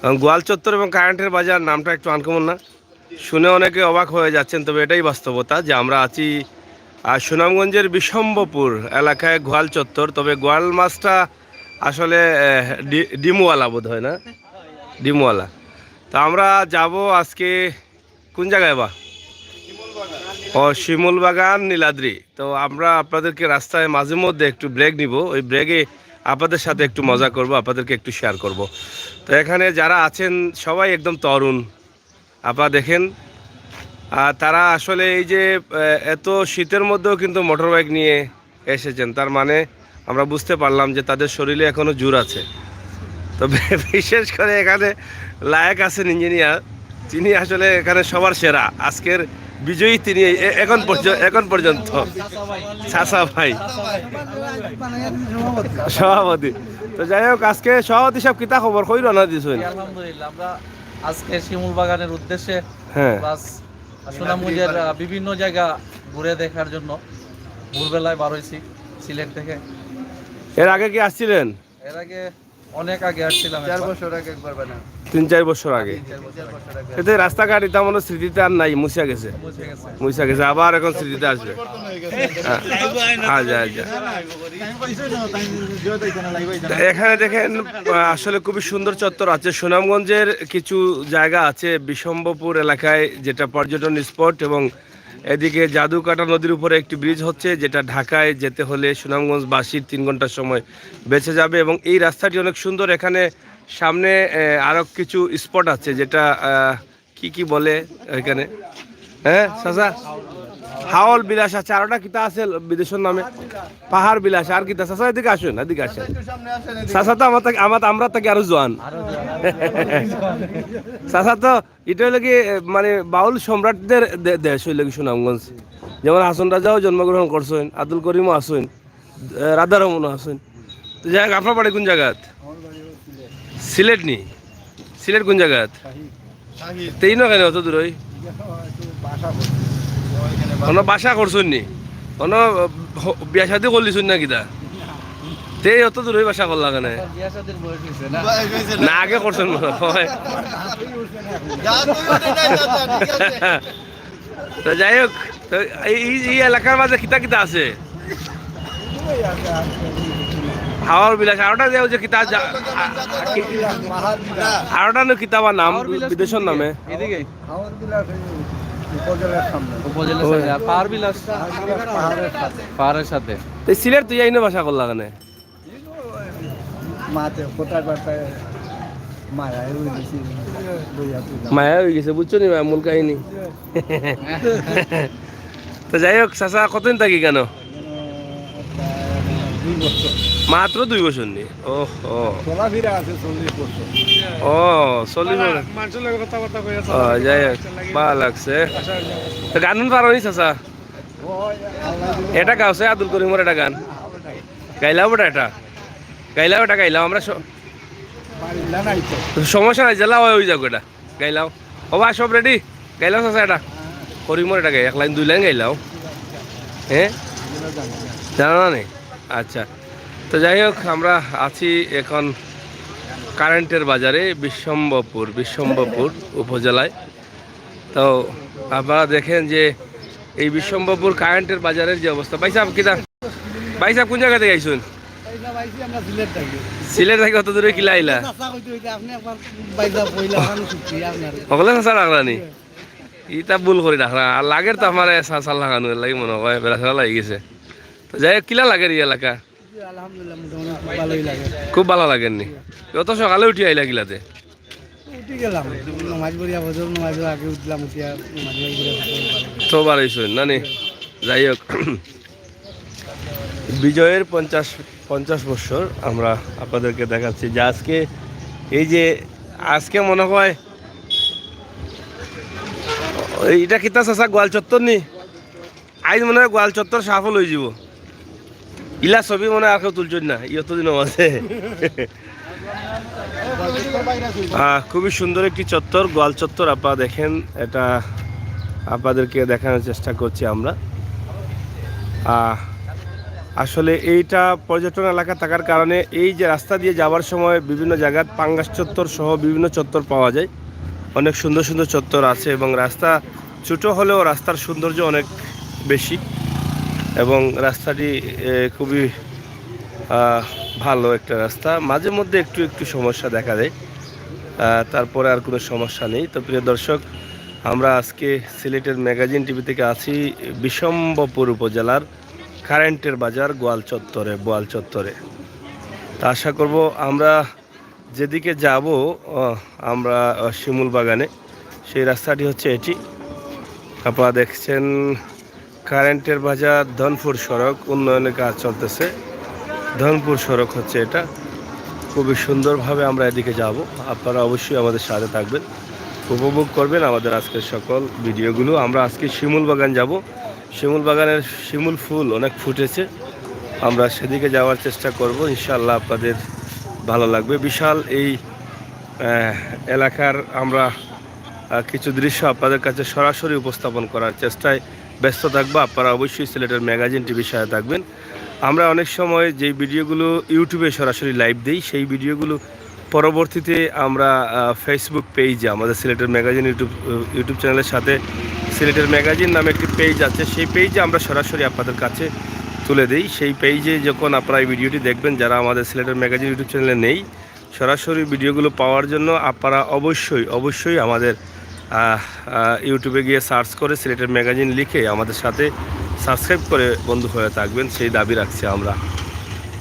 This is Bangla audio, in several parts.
গোয়াল চত্বর এবং কারেন্টের বাজার নামটা একটু আনকমন না? শুনে অনেকে অবাক হয়ে যাচ্ছেন, তবে এটাই বাস্তবতা যে আমরা আছি সুনামগঞ্জের বিশম্বপুর এলাকায় গোয়াল চত্বর। তবে গোয়াল মাছটা আসলে ডিমওয়ালা বোধ হয় না, ডিমওয়ালা। তা আমরা যাব আজকে কোন জায়গায় বা? ও শিমুল বাগান, নীলাদ্রি। তো আমরা আপনাদেরকে রাস্তায় মাঝে মধ্যে একটু ব্রেক নিব, ওই ব্রেকে আপনাদের সাথে একটু মজা করব, আপনাদেরকে একটু শেয়ার করব। তো এখানে যারা আছেন সবাই একদম তরুণ, আপনারা দেখেন। আর তারা আসলে এই যে এত শীতের মধ্যেও কিন্তু মোটর বাইক নিয়ে এসেছেন, তার মানে আমরা বুঝতে পারলাম যে তাদের শরীরে এখনো জোর আছে। তবে বিশেষ করে এখানে লায়েক আছেন ইঞ্জিনিয়ার, তিনি আসলে এখানে সবার সেরা, আজকের বিজয়ী তিনি এখন পর্যন্ত। চাচা ভাই সভাপতি। তো যাই হোক, আজকে সভাপতি সব কিতা খবর কই রানা দিছেন? আলহামদুলিল্লাহ, আমরা আজকে শিমুল বাগানের উদ্দেশ্যে হ্যাঁ, প্লাস সুনামগঞ্জের বিভিন্ন জায়গা ঘুরে দেখার জন্য ভোরবেলায় বার হয়েছি সিলেট থেকে। এর আগে কি আসছিলেন? এর আগে অনেক আগে আসছিলাম, 4 বছর আগে একবার। 3-4 বছর আগে। এতে রাস্তাঘাট এটা মনে স্মৃতিতে আর নাই, মুছিয়া গেছে, মুছিয়া গেছে, আবার এখন স্মৃতিতে আসবে। এখানে দেখেন আসলে খুবই সুন্দর চত্বর আছে। সুনামগঞ্জের কিছু জায়গা আছে বিশম্বপুর এলাকায়, যেটা পর্যটন স্পট, এবং এদিকে জাদুকাটা নদীর উপরে একটি ব্রিজ হচ্ছে, যেটা ঢাকায় যেতে হলে সুনামগঞ্জবাসীর 3 ঘন্টার সময় বেঁচে যাবে। এবং এই রাস্তাটি অনেক সুন্দর। এখানে সামনে আরো কিছু স্পট আছে, যেটা কি বলে এখানে, হ্যাঁ চাচা, হাওল বিলাস আছে, আর ওটা কিতা আছে বিদেশের নামে, পাহাড় বিলাস, আর কিতা চাচা এদিকে আসুন, এদিকে আসেন চাচা। তো আমরা তাকে আরো জোয়ান চাচা। তো এটা হলো কি, মানে বাউল সম্রাটদের দেশ হইল কি সুনামগঞ্জ। যেমন হাসন রাজাও জন্মগ্রহণ করছেন, আব্দুল করিমও আসেন, রাধারমনও আসেন। তো যাই হোক, আপনার বাড়ি কোন জায়গাত? সিলেট নি? সিলেট কোন জায়গাত? তেই না কেন অত দূর? ওই কোনো বাসা করছুন নি? কোনো বিয়া শাদি করলিছুন না কিতা? তেই অত দূর বাসা করলা কেন? না আগে করছেন মনে হয়। তো যাই হোক, তো এই এলাকার মাঝে কিতা কিতা আছে? হাওয়ার বিলাস, আরোটা দেও যে কিতা, আরোটা নো কিতাবার নাম বিদেশের নামে। এদিকে হাওর বিলাস উপজেলার সামনে, পাহাড়ের সাথে। তো সিলেট তুই আইনো বাসা করলা কেন? মাতে কোথায় বাসায় মায়া হয়ে গেছে, বুঝছো নি মূল কাহিনী। তো যাই হোক চাচা, কতদিন থাকি কেন? 2 বছর। মাত্র 2 বছর নি? ও চলাফেরা আছে 40 বছর। ও 40 বছর। যাই হোক, ভালো লাগছে। তো গান পারো নি চাচা? এটা গাওছে আব্দুল করিমর, এটা গান গাইলাও, বেটা এটা গাইলাও, এটা গাইলাও আমরা। সমস্যা নাই, জেলা ওই যাক, এটা গাইলাও। হবা সব রেডি, গাইলাও চাচা, এটা করিমর, এটা গাই 1 লাইন 2 লাইন গাইলাও। হ্যাঁ, জানো না নি? আচ্ছা। তো যাই হোক, আমরা আছি এখন কারেন্টের বাজারে, বিশ্বম্বরপুর উপজেলায়। তো আপনারা দেখেন যে এই বিশ্বম্বরপুর কারেন্টের বাজারের যে অবস্থা। ভাই সাহেব কিনা, ভাই সাহেব কোন জায়গা থেকে আইসুন? সিলেট থেকে কত দূরে কিলা আইলা? সকলে চাচা রাখলানি, ইটা ভুল করে রাখলা। আর লাগের তো আমার চাল লাগানো লাগে, মনে হয় বেড়া ছাড়া লাগি গেছে। তো যাই হোক, কিলা লাগে এই এলাকা? খুব ভালো লাগেননি? অত সকালে উঠি আইলা কিলাতে? তো বাড়াইছেন না নি? যাই হোক, বিজয়ের 50 বছর আমরা আপনাদেরকে দেখাচ্ছি যে আজকে এই যে আজকে মনে হয় এটা কিতা চাচা, গোয়াল চত্বর নি? আজ মনে হয় গোয়াল চত্বর সাফল হয়ে যাব। ইলা ছবি মনে আর কেউ তুলছেন না, ইয়ত দিনও আছে। খুবই সুন্দর একটি চত্বর, গোয়াল চত্বর। আপনারা দেখেন, এটা আপনাদেরকে দেখানোর চেষ্টা করছি আমরা। আসলে এইটা পর্যটন এলাকা থাকার কারণে এই যে রাস্তা দিয়ে যাওয়ার সময় বিভিন্ন জায়গায় পাঙ্গাস চত্বর সহ বিভিন্ন চত্বর পাওয়া যায়। অনেক সুন্দর সুন্দর চত্বর আছে এবং রাস্তা ছোট হলেও রাস্তার সৌন্দর্য অনেক বেশি এবং রাস্তাটি খুবই ভালো একটা রাস্তা। মাঝে মধ্যে একটু একটু সমস্যা দেখা দেয়, তারপরে আর কোনো সমস্যা নেই। তো প্রিয় দর্শক, আমরা আজকে সিলেটের ম্যাগাজিন টিভি থেকে আছি বিশম্বপুর উপজেলার কারেন্টের বাজার বোয়াল চত্বরে। তা আশা করব আমরা যেদিকে যাব আমরা শিমুল বাগানে, সেই রাস্তাটি হচ্ছে এটি। আপনারা দেখছেন কারেন্টের বাজার ধনপুর সড়ক উন্নয়নের কাজ চলতেছে। ধনপুর সড়ক হচ্ছে এটা। খুবই সুন্দরভাবে আমরা এদিকে যাব। আপনারা অবশ্যই আমাদের সাথে থাকবেন, উপভোগ করবেন আমাদের আজকের সকল ভিডিওগুলো। আমরা আজকে শিমুল বাগান যাব। শিমুল বাগানের শিমুল ফুল অনেক ফুটেছে, আমরা সেদিকে যাওয়ার চেষ্টা করব। ইনশাআল্লাহ আপনাদের ভালো লাগবে। বিশাল এই এলাকার আমরা কিছু দৃশ্য আপনাদের কাছে সরাসরি উপস্থাপন করার চেষ্টায় ব্যস্ত থাকবো। আপনারা অবশ্যই সিলেটের ম্যাগাজিন টিভির সাথে থাকবেন। আমরা অনেক সময় যেই ভিডিওগুলো ইউটিউবে সরাসরি লাইভ দিই, সেই ভিডিওগুলো পরবর্তীতে আমরা ফেসবুক পেজে, আমাদের সিলেটের ম্যাগাজিন ইউটিউব চ্যানেলের সাথে সিলেটের ম্যাগাজিন নামে একটি পেজ আছে, সেই পেজে আমরা সরাসরি আপনাদের কাছে তুলে দিই। সেই পেজে যখন আপনারা এই ভিডিওটি দেখবেন, যারা আমাদের সিলেটের ম্যাগাজিন ইউটিউব চ্যানেলে নেই, সরাসরি ভিডিওগুলো পাওয়ার জন্য আপনারা অবশ্যই আমাদের ইউটিউবে গিয়ে সার্চ করে সিলেটের ম্যাগাজিন লিখে আমাদের সাথে সাবস্ক্রাইব করে বন্ধু হয়ে থাকবেন, সেই দাবি রাখছি আমরা।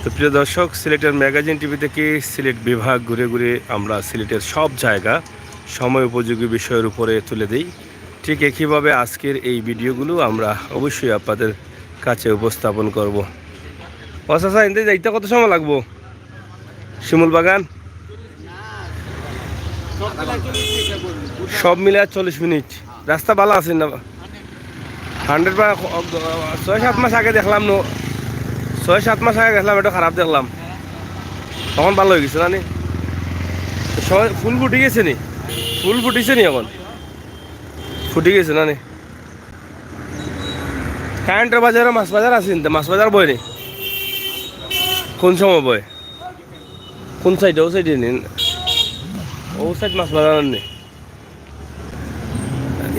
তো প্রিয় দর্শক, সিলেটের ম্যাগাজিন টিভি থেকে সিলেট বিভাগ ঘুরে ঘুরে আমরা সিলেটের সব জায়গা সময় উপযোগী বিষয়ের উপরে তুলে দিই। ঠিক একইভাবে আজকের এই ভিডিওগুলো আমরা অবশ্যই আপনাদের কাছে উপস্থাপন করব। আচ্ছা, এতে যাইতে কত সময় লাগবো শিমুল বাগান? সব মিলে 40 মিনিট। রাস্তা ভালো আছে না? 100 বা 6-7 মাস আগে দেখলাম, 6-7 মাস আগে গেছিলাম, এটা খারাপ দেখলাম, তখন ভালো হয়ে গেছে না? ফুল ফুটে গেছে নি? ফুল ফুটিছে নি? এখন ফুটে গেছে না? কারেন্টের বাজারে মাছ বাজার আছে, মাছ বাজার বই নি? কোন সময় বই? কোন সাইডে? ও সাইডে নি? ও সাইড মাছ বাজার নেই?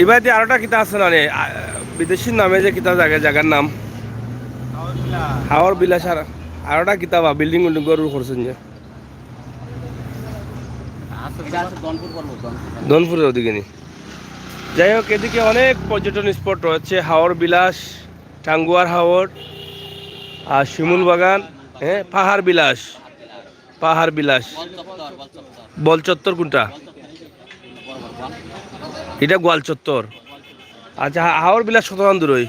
এবার দিয়ে আরোটা কিতা আছে না? বিদেশির নামে যে কিতা জায়গার নাম হাওর বিলাস, আর আরোটা কিতাবা বিল্ডিং গরুর করছেন যে ধনপুরের ওদিকে নি? যাই হোক, এদিকে অনেক পর্যটন স্পট রয়েছে। হাওর বিলাস, টাঙ্গুয়ার হাওর, আর শিমুল বাগান, হ্যাঁ, পাহাড় বিলাস। বল চত্বর কোনটা? এটা গোয়াল চত্বর। আচ্ছা, হাওর বিলাস কতক্ষণ দূর? ওই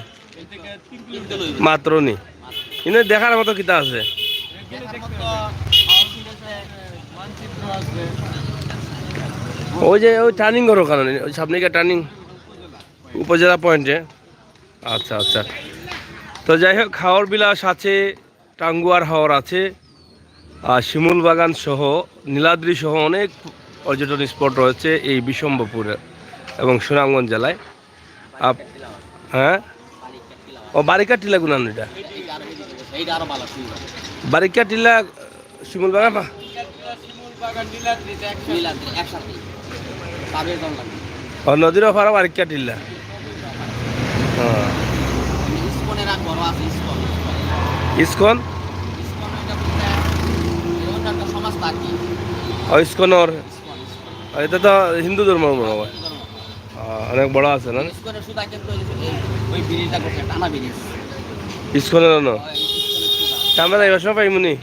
মাত্র নি? কিন্তু দেখার মতো কিতা আছে? ওই যে ওই টার্নিং করার কারণে, ওই সামনে টার্নিং উপজেলা পয়েন্টে। আচ্ছা, তো যাই হোক, হাওর বিলাস আছে, টাঙ্গুয়ার হাওর আছে, আর শিমুল বাগান সহ নীলাদ্রি সহ অনেক পর্যটন স্পট রয়েছে এই বিশম্বপুরে এবং সুনামগঞ্জ জেলায়। হ্যাঁ, ও বারিকা টিলা গুনান? এটা বারিকা টিলা শিমুল বাগান নদীর ওপারে বারিকা টিলা। ইস্কন ইস্কনের, এটা তো হিন্দু ধর্ম মনে হয়, অনেক বড় আছে না? ইস্কনের আমরা এবার সময় পাইমুনি?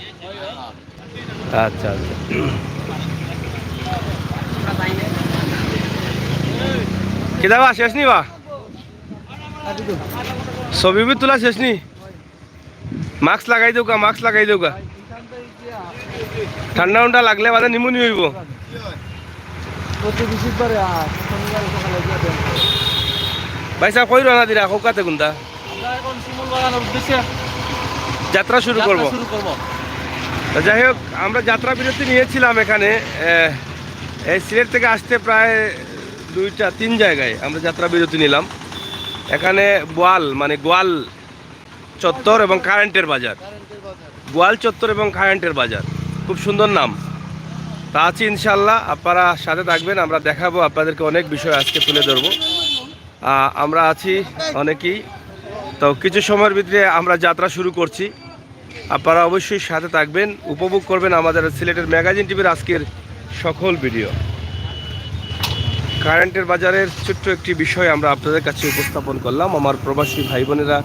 আচ্ছা, কিতাবা শেষ নি? বা ছবি তোলা শেষ নি? মাস্ক লাগাই দেউকা। ঠান্ডা লাগলে মানে নিমুনি হইব। ভাই সাহেব, কই রানা দিরা কৌকাতে কোনটা যাত্রা শুরু করব? যাই হোক, আমরা যাত্রা বিরতি নিয়েছিলাম এখানে। এই সিলেট থেকে আসতে প্রায় 2-3 জায়গায় আমরা যাত্রা বিরতি নিলাম। এখানে গোয়াল চত্বর এবং কারেন্টের বাজার, গোয়াল চত্বর এবং কারেন্টের বাজার, খুব সুন্দর নাম। তা আছি ইনশাল্লাহ, আপনারা সাথে থাকবেন, আমরা দেখাবো আপনাদেরকে অনেক বিষয় আজকে তুলে ধরবো। আমরা আছি অনেকেই, তো কিছু সময়ের ভিতরে আমরা যাত্রা শুরু করছি। আপনারা অবশ্যই সাথে থাকবেন, উপভোগ করবেন আমাদের সিলেটের ম্যাগাজিন টিভির আজকের সকল ভিডিও। কারেন্টের বাজারের ছোট্ট একটি বিষয় আমরা আপনাদের কাছে উপস্থাপন করলাম। আমার প্রবাসী ভাই বোনেরা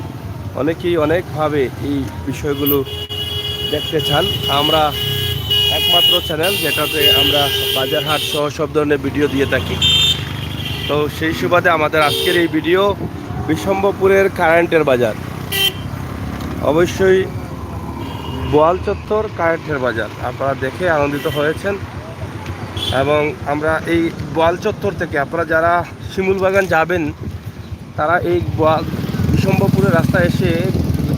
অনেকেই অনেকভাবে এই বিষয়গুলো দেখতে চান। আমরা একমাত্র চ্যানেল যেটাতে আমরা বাজার হাট সহ সব ধরনের ভিডিও দিয়ে থাকি। তো সেই সুবাদে আমাদের আজকের এই ভিডিও বিশম্বপুরের কারেন্টের বাজার, অবশ্যই বোয়াল চত্বর কারেন্টের বাজার আপনারা দেখে আনন্দিত হয়েছেন। এবং আমরা এই বোয়াল চত্বর থেকে আপনারা যারা শিমুলবাগান যাবেন, তারা এই বিশম্বপুরের রাস্তায় এসে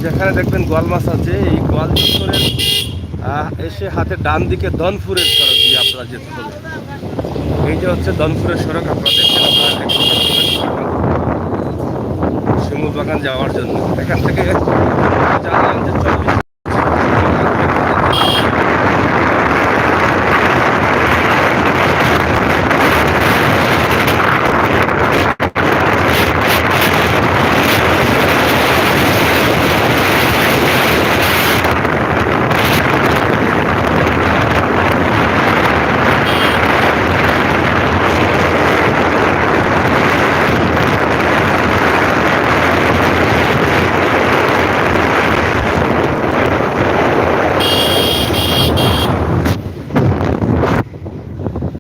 যেখানে দেখবেন গোয়াল মাছ আছে, এই গোয়াল চত্বরের এসে হাতে ডান দিকে দনপুরের সড়ক দিয়ে আপনারা যেতে হবে। এই যে হচ্ছে দনপুরের সড়ক, আপনারা দেখেন শিমুলবাগান যাওয়ার জন্য। এখান থেকে জানলাম যে 24